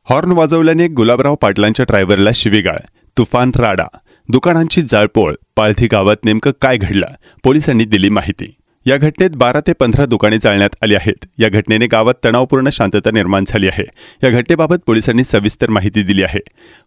Horn वाजवल्याने Gulabrao पाटलांच्या ड्रायव्हरला शिवीगाळ, तुफान राडा, दुकानांची जाळपोळ. पाळधी गावात नेमकं काय घडलं? पोलिसांनी दिली माहिती. या घटनेत 12 ते 15 दुकाने जाळण्यात आली आहेत. या घटनेने गावात तणावपूर्ण शांतता निर्माण झाली आहे. या घटनेबाबत पोलिसांनी सविस्तर माहिती दिली आहे.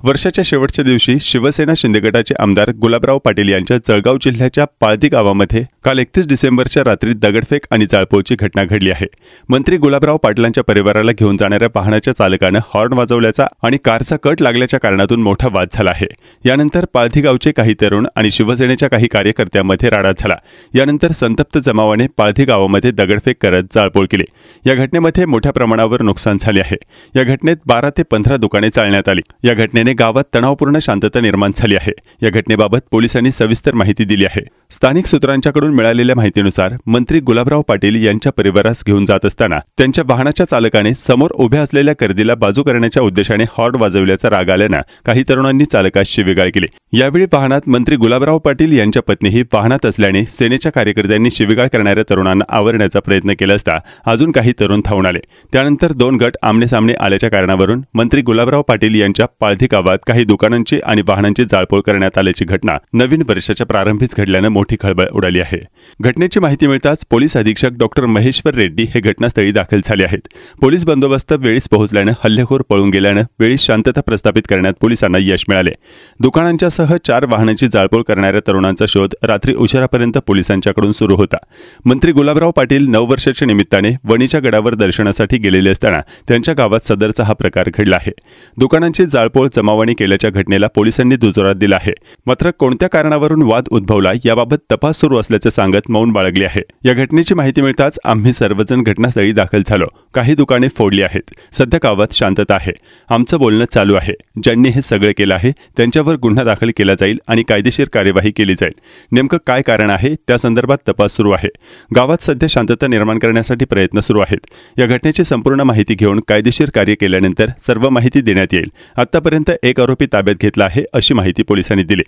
वर्षाच्या शेवटच्या दिवशी शिवसेना शिंदे गटाचे आमदार गुलाबराव पाटील यांच्या जळगाव जिल्ह्याच्या पाळधी गावामध्ये काल 31 डिसेंबरच्या रात्री दगडफेक आणि जाळपोळची घटना घडली आहे. मंत्री गुलाबराव पाटलांच्या परिवाराला घेऊन जाणाऱ्या वाहनाच्या चालकानं हॉर्न वाजवल्याचा आणि कारचा कट लागल्याच्या कारणातून मोठा वाद झाला आहे. यानंतर पाळधी गावचे काही तरुण आणि शिवसेनेच्या काही कार्यकर्त्यांमध्ये राडा झाला. यानंतर संतप्त जमावाने पाळधी गावामध्ये दगडफेक करत जाळपोळ केली. या घटनेमध्ये मोठ्या प्रमाणावर नुकसान झाले आहे. या घटनेत 12 ते 15 दुकाने जाळण्यात आली. या घटनेने गावात तणावपूर्ण शांतता निर्माण झाली आहे. या घटनेबाबत पोलिसांनी सविस्तर माहिती दिली आहे. स्थानिक सूत्रांच्याकडून मिळालेल्या माहितीनुसार मंत्री गुलाबराव पाटील यांच्या परिवारास घेऊन जात असताना त्यांच्या वाहनाच्या चालकाने समोर उभ्या असलेल्या गर्दीला बाजू करण्याच्या उद्देशाने हॉर्न वाजवल्याचा राग आल्यानं काही तरुणांनी चालकास शिवीगाळ केली. यावेळी वाहनात मंत्री गुलाबराव पाटील यांच्या पत्नीही वाहनात असल्याने सेनेच्या कार्यकर्त्यांनी शिवीगाळ करणाऱ्या तरुणांना आवरण्याचा प्रयत्न केला असता अजून काही तरुण धावून आले. त्यानंतर 2 गट आमनेसामने आल्याच्या कारणावरून मंत्री गुलाबराव पाटील यांच्या पाळधी गावात काही दुकानांची आणि वाहनांची जाळपोळ करण्यात आल्याची घटना नवीन वर्षाच्या प्रारंभीच घडल्यानं मोठी खळबळ उडाली आहे. घटनेची माहिती मिळताच पोलीस अधीक्षक डॉक्टर महेश्वर रेड्डी हे घटनास्थळी दाखल झाले आहेत. पोलीस बंदोबस्त वेळीच पोहोचल्यानं हल्लेखोर पळून गेल्यानं वेळीच शांतता प्रस्थापित करण्यात पोलिसांना यश मिळाले. दुकानांच्यासह 4 वाहनांची जाळपोळ करणाऱ्या तरुणांचा शोध रात्री उशिरापर्यंत पोलिसांच्याकडून सुरू होता. मंत्री गुलाबराव पाटील नववर्षाच्या निमित्ताने वणीच्या गडावर दर्शनासाठी गेलेले असताना त्यांच्या गावात सदरचा हा प्रकार घडला आहे. दुकानांची जाळपोळ जमावाने केल्याच्या घटनेला पोलिसांनी दुजोरा दिला आहे. मात्र कोणत्या कारणावरून वाद उद्भवला याबाबत तपास सुरू असल्याचे सांगत मौन बाळगले आहे. या घटनेची माहिती मिळताच आम्ही सर्वजण घटनास्थळी दाखल झालो. काही दुकाने फोडली आहेत. सध्या गावात शांतता आहे. आमचं बोलणं चालू आहे. ज्यांनी हे सगळं केलं आहे त्यांच्यावर गुन्हा दाखल केला जाईल आणि कायदेशीर कार्यवाही केली जाईल. नेमकं काय कारण आहे त्या संदर्भात तपास सुरू आहे. गावात सध्या शांतता निर्माण करण्यासाठी प्रयत्न सुरू आहेत. या घटनेची संपूर्ण माहिती घेऊन कायदेशीर कार्य केल्यानंतर सर्व माहिती देण्यात येईल. आतापर्यंत 1 आरोपी ताब्यात घेतला आहे अशी माहिती पोलिसांनी दिली.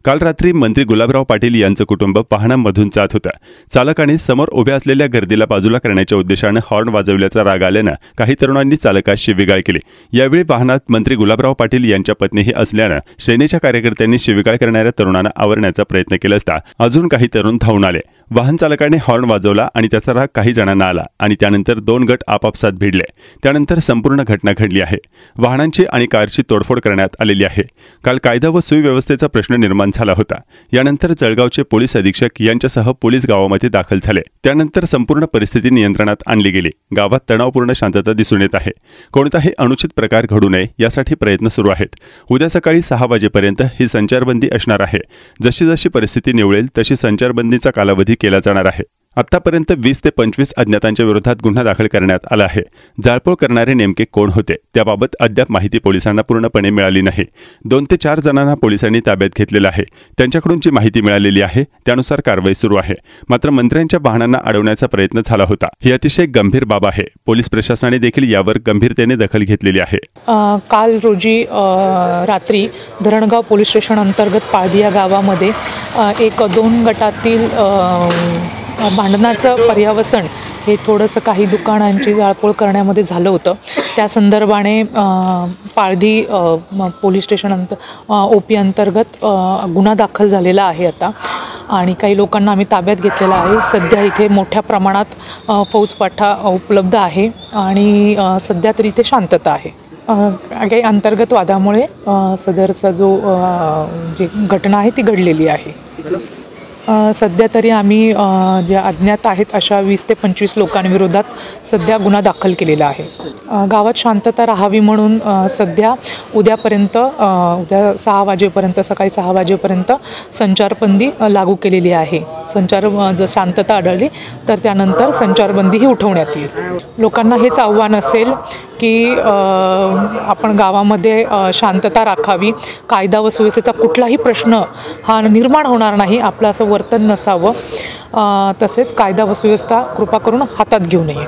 काल रात्री मंत्री गुलाबराव पाटील यांचं कुटुंब वाहनांमधून जात होतं. चालकाने समोर उभ्या असलेल्या गर्दीला बाजूला करण्याच्या उद्देशानं हॉर्न वाजवल्याचा राग आल्यानं काही तरुणांनी चालकास शिवीगाळ केली. यावेळी वाहनात मंत्री गुलाबराव पाटील यांच्या पत्नीही असल्यानं सेनेच्या कार्यकर्त्यांनी शिवीगाळ करणाऱ्या तरुणांना आवरण्याचा प्रयत्न केला असता अजून काही तरुण धावून आले. वाहन चालकाने हॉर्न वाजवला आणि त्याचा राग काही जणांना आला आणि त्यानंतर 2 गट आपापसात भिडले. त्यानंतर संपूर्ण घटना घडली आहे. वाहनांची आणि कारची तोडफोड करण्यात आलेली आहे. काल कायदा व सुव्यवस्थेचा प्रश्न निर्माण झाला होता. यानंतर जळगावचे पोलीस अधीक्षक यांच्यासह पोलीस गावामध्ये दाखल झाले. त्यानंतर संपूर्ण परिस्थिती नियंत्रणात आणली गेली. गावात तणावपूर्ण शांतता दिसून येत आहे. कोणताही अनुचित प्रकार घडू नये यासाठी प्रयत्न सुरू आहेत. उद्या सकाळी 6 वाजेपर्यंत ही संचारबंदी असणार आहे. जशी जशी परिस्थिती निवळेल तशी संचारबंदीचा कालावधी केला जाणार आहे. आतापर्यंत 20 ते 25 अज्ञातांच्या विरोधात गुन्हा दाखल करण्यात आला आहे. जाळपोळ करणारे नेमके कोण होते त्याबाबत अद्याप माहिती पोलिसांना पूर्णपणे मिळाली नाही. 2 ते 4 जणांना पोलिसांनी ताब्यात घेतलेलं आहे. त्यांच्याकडून जी माहिती मिळालेली आहे त्यानुसार कारवाई सुरू आहे. मात्र मंत्र्यांच्या वाहनांना अडवण्याचा प्रयत्न झाला होता. ही अतिशय गंभीर बाब आहे. पोलीस प्रशासनाने देखील यावर गंभीरतेने दखल घेतलेली आहे. काल रोजी रात्री धरणगाव पोलीस स्टेशन अंतर्गत पाळधी या गावामध्ये 1-2 गटातील भांडणाचं पर्यावसन हे थोडंसं काही दुकानांची जाळपोळ करण्यामध्ये झालं होतं. त्या संदर्भाने पाळधी पोलीस स्टेशन OP अंतर्गत गुन्हा दाखल झालेला आहे आता आणि काही लोकांना आम्ही ताब्यात घेतलेला आहे. सध्या इथे मोठ्या प्रमाणात फौजपाठा उपलब्ध आहे आणि सध्या तरी इथे शांतता आहे. काही अंतर्गत वादामुळे सदरचा जो जी घटना आहे ती घडलेली आहे. सध्या तरी आम्ही ज्या अज्ञात आहेत अशा 20 ते 25 लोकांविरोधात सध्या गुन्हा दाखल केलेला आहे. गावात शांतता राहावी म्हणून सध्या उद्या 6 वाजेपर्यंत सकाळी 6 वाजेपर्यंत संचारबंदी लागू केलेली आहे. जर शांतता आढळली तर त्यानंतर संचारबंदीही उठवण्यात येईल. लोकांना हेच आव्हान असेल की आपण गावामध्ये शांतता राखावी. कायदा व सुव्यवस्थेचा कुठलाही प्रश्न हा निर्माण होणार नाही. आपलं असं वर्तन नसावं. तसेच कायदा व सुव्यवस्था कृपा करून हातात घेऊ नये.